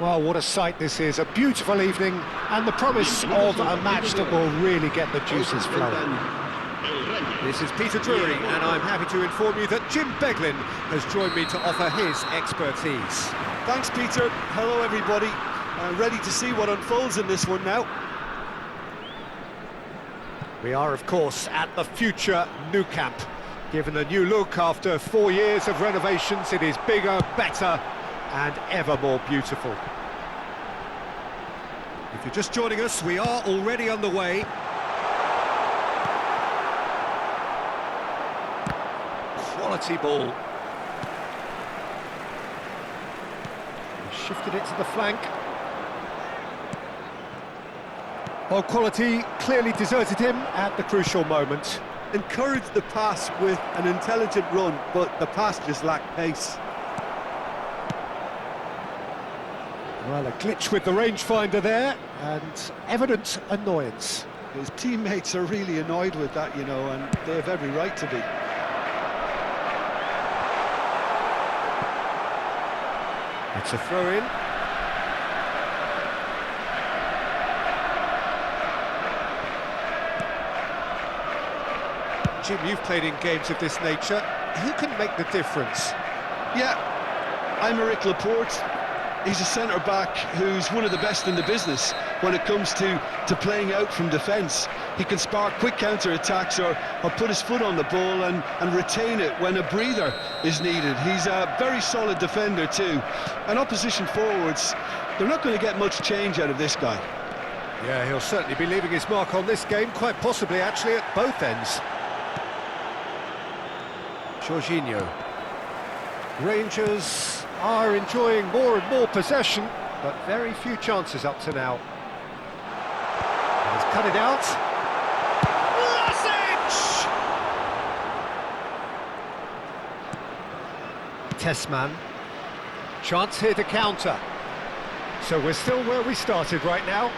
Well, what a sight this is, a beautiful evening, and the promise of a match that will really get the juices flowing. This is Peter Drury, and I'm happy to inform you that Jim Beglin has joined me to offer his expertise. Thanks, Peter. Hello, everybody. Ready to see what unfolds in this one now. We are, of course, at the future Nou Camp. Given a new look after 4 years of renovations, it is bigger, better, and ever more beautiful. If you're just joining us, we are already underway. Quality ball. He shifted it to the flank. Well, quality clearly deserted him at the crucial moment. Encouraged the pass with an intelligent run, but the pass just lacked pace. Well, a glitch with the rangefinder there, and evident annoyance. His teammates are really annoyed with that, you know, and they have every right to be. It's a throw-in. Jim, you've played in games of this nature. Who can make the difference? Yeah, I'm Eric Laporte. He's a centre-back who's one of the best in the business when it comes to playing out from defence. He can spark quick counter-attacks or put his foot on the ball and retain it when a breather is needed. He's a very solid defender too. And opposition forwards, they're not going to get much change out of this guy. Yeah, he'll certainly be leaving his mark on this game, quite possibly actually at both ends. Jorginho. Rangers are enjoying more and more possession, but very few chances up to now. And he's cut it out. Tessman. Chance here to counter. So we're still where we started right now.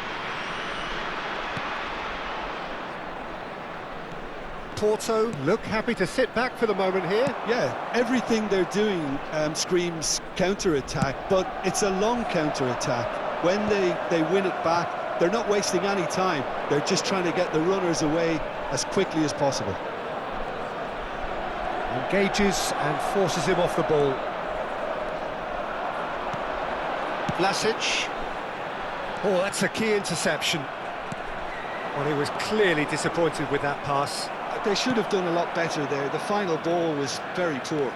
Porto look happy to sit back for the moment here. Yeah, everything they're doing screams counter-attack, but it's a long counter-attack. When they win it back, they're not wasting any time. They're just trying to get the runners away as quickly as possible. Engages and forces him off the ball. Vlasic. Oh, that's a key interception. Well, he was clearly disappointed with that pass. They should have done a lot better there. The final ball was very poor.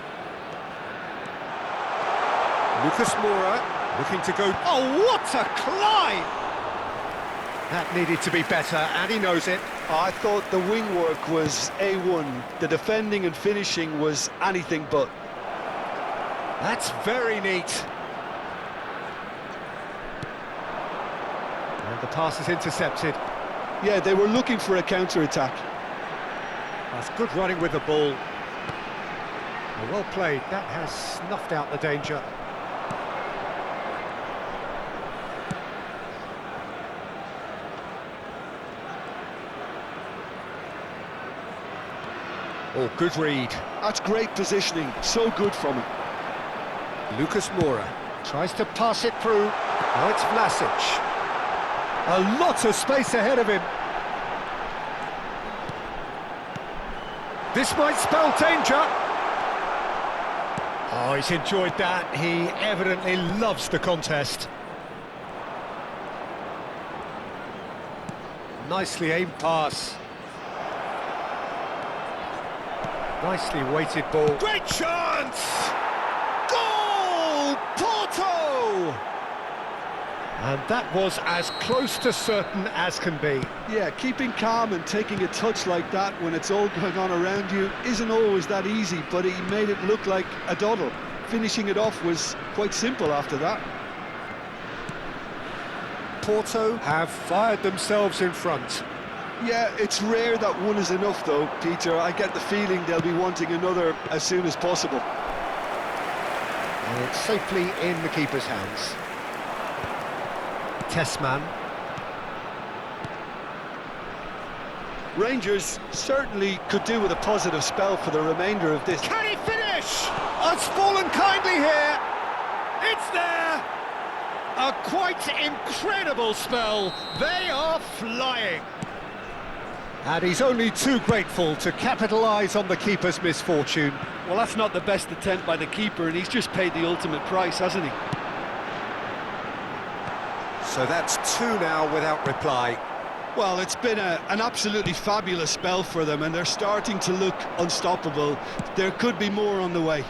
Lucas Moura looking to go... Oh, what a climb! That needed to be better, and he knows it. I thought the wing work was A1. The defending and finishing was anything but. That's very neat. And the pass is intercepted. Yeah, they were looking for a counter-attack. That's good running with the ball. Well played, that has snuffed out the danger. Oh, good read. That's great positioning, so good from him. Lucas Moura tries to pass it through. Now it's Vlasic. A lot of space ahead of him. This might spell danger. Oh, he's enjoyed that. He evidently loves the contest. Nicely aimed pass. Nicely weighted ball. Great chance! Goal! Porto! And that was as close to certain as can be. Yeah, keeping calm and taking a touch like that when it's all going on around you isn't always that easy, but he made it look like a doddle. Finishing it off was quite simple after that. Porto have fired themselves in front. Yeah, it's rare that one is enough though, Peter. I get the feeling they'll be wanting another as soon as possible. And it's safely in the keeper's hands. Tessman. Rangers certainly could do with a positive spell for the remainder of this. Can he finish? Oh, it's fallen kindly here. It's there! A quite incredible spell. They are flying. And he's only too grateful to capitalise on the keeper's misfortune. Well, that's not the best attempt by the keeper, and he's just paid the ultimate price, hasn't he? So that's two now without reply. Well, it's been an absolutely fabulous spell for them, and they're starting to look unstoppable. There could be more on the way.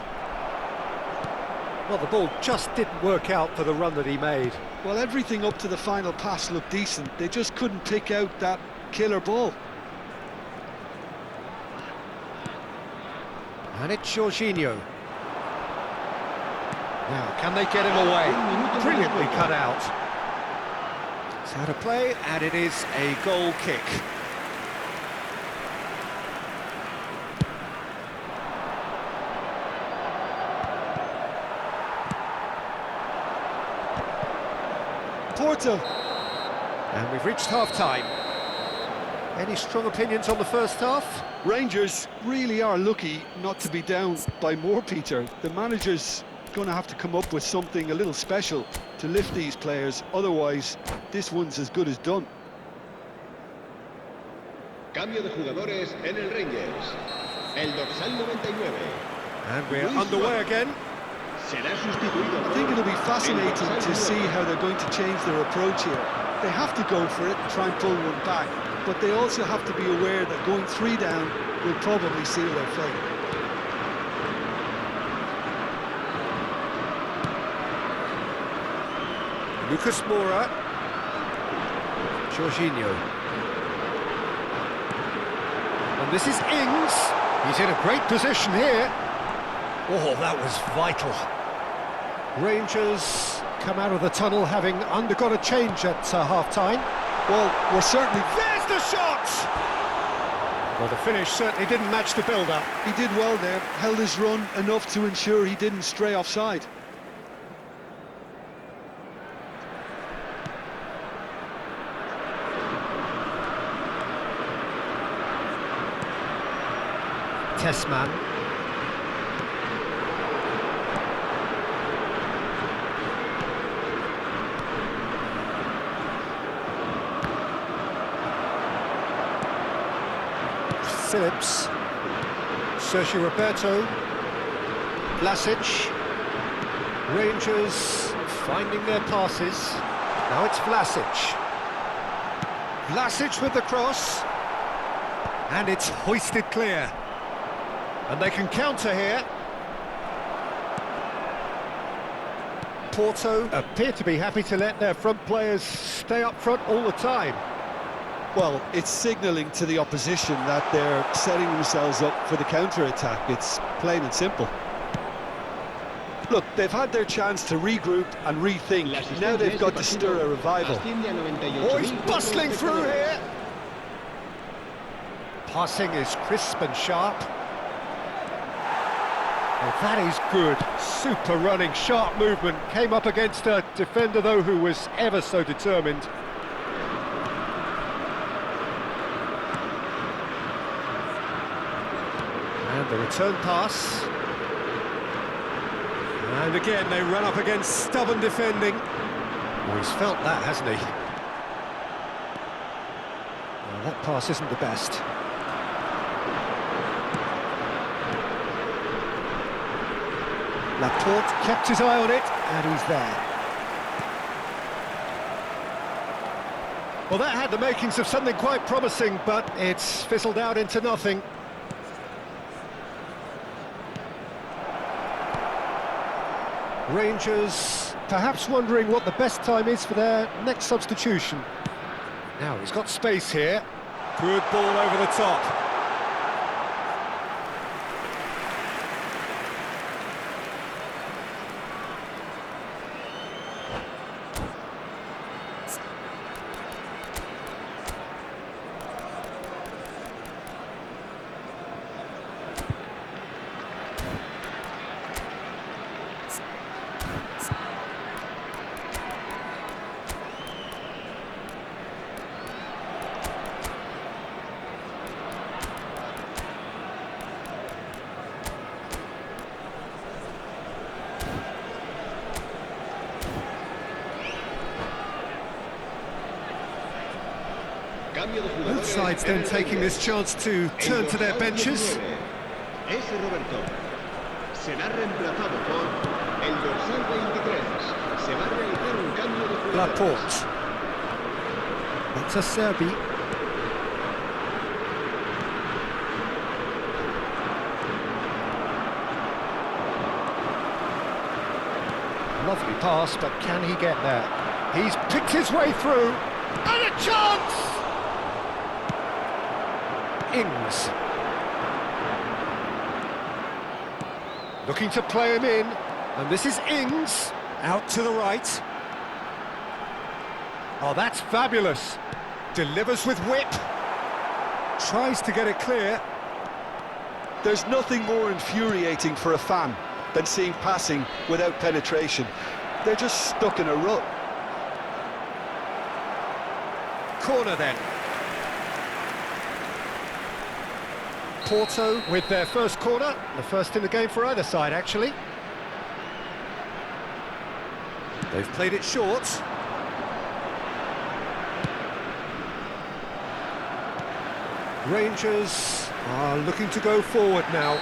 Well, the ball just didn't work out for the run that he made. Well, everything up to the final pass looked decent. They just couldn't pick out that killer ball. And it's Jorginho. Now, can they get him away? Brilliantly cut out. It's out of play, and it is a goal kick. Porto. And we've reached half-time. Any strong opinions on the first half? Rangers really are lucky not to be down by more, Peter. The manager's going to have to come up with something a little special to lift these players, otherwise this one's as good as done. Cambio de jugadores en el Rangers. El dorsal 99. And we're underway again. Será sustituido. I think it'll be fascinating to see how they're going to change their approach here. They have to go for it and try and pull one back, but they also have to be aware that going 3 down will probably seal their fate. Lucas Moura. Jorginho. And this is Ings. He's in a great position here. Oh, that was vital. Rangers come out of the tunnel having undergone a change at half-time. Well, we're certainly... There's the shot! Well, the finish certainly didn't match the build-up. He did well there, held his run enough to ensure he didn't stray offside. Tessman. Phillips. Sergio Roberto. Vlasic. Rangers finding their passes. Now it's Vlasic. Vlasic with the cross. And it's hoisted clear. And they can counter here. Porto appear to be happy to let their front players stay up front all the time. Well, it's signalling to the opposition that they're setting themselves up for the counter-attack. It's plain and simple. Look, they've had their chance to regroup and rethink. Now they've got to stir a revival. Oh, he's bustling through here. Passing is crisp and sharp. Oh, that is good. Super running, sharp movement. Came up against a defender, though, who was ever so determined. And the return pass. And again, they run up against stubborn defending. Oh, he's felt that, hasn't he? Well, that pass isn't the best. Laporte kept his eye on it, and he's there. Well, that had the makings of something quite promising, but it's fizzled out into nothing. Rangers perhaps wondering what the best time is for their next substitution. Now, he's got space here. Good ball over the top. Cambio de Both jugadores sides en then el taking this Rangers. chance to El turn to their dorsal benches. 19 es Roberto. Será reemplazado por el dorsal 23. Se va a realizar un cambio de jugadores. Laporte. It's a Serbi. Lovely pass, but can he get there? He's picked his way through. And a chance! Ings. Looking to play him in. And this is Ings. Out to the right. Oh, that's fabulous. Delivers with whip. Tries to get it clear. There's nothing more infuriating for a fan than seeing passing without penetration. They're just stuck in a rut. Corner then. Porto with their first corner. The first in the game for either side, actually. They've played it short. Rangers are looking to go forward now.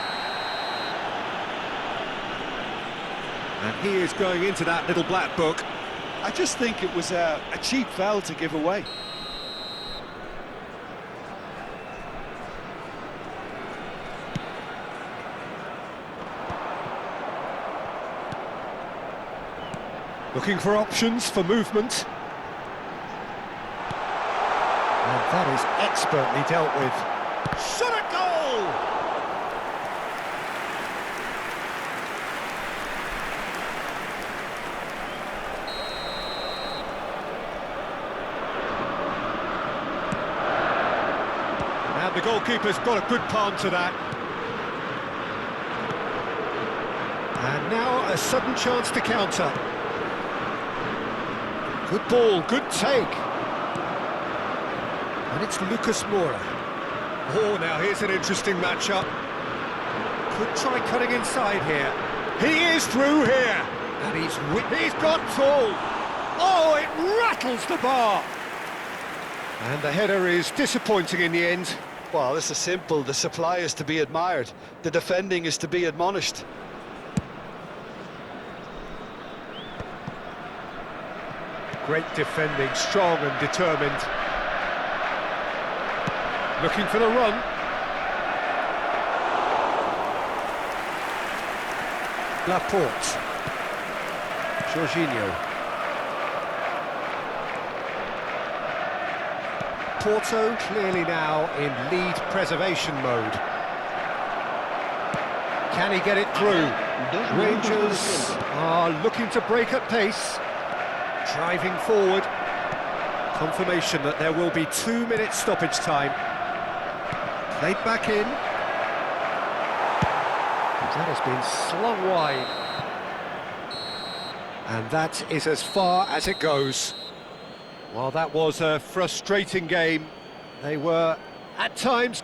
And he is going into that little black book. I just think it was a cheap foul to give away. Looking for options for movement. And that is expertly dealt with. Shot a goal! And the goalkeeper's got a good palm to that. And now a sudden chance to counter. Good ball, good take. And it's Lucas Moura. Oh, now here's an interesting matchup. Could try cutting inside here. He is through here. And he's got tall. Oh, it rattles the bar. And the header is disappointing in the end. Well, this is simple. The supply is to be admired. The defending is to be admonished. Great defending, strong and determined. Looking for the run. Laporte. Jorginho. Porto clearly now in lead preservation mode. Can he get it through? Rangers are looking to break at pace. Driving forward. Confirmation that there will be 2 minutes stoppage time. Played back in. That has been slung wide. And that is as far as it goes. Well, that was a frustrating game. They were, at times,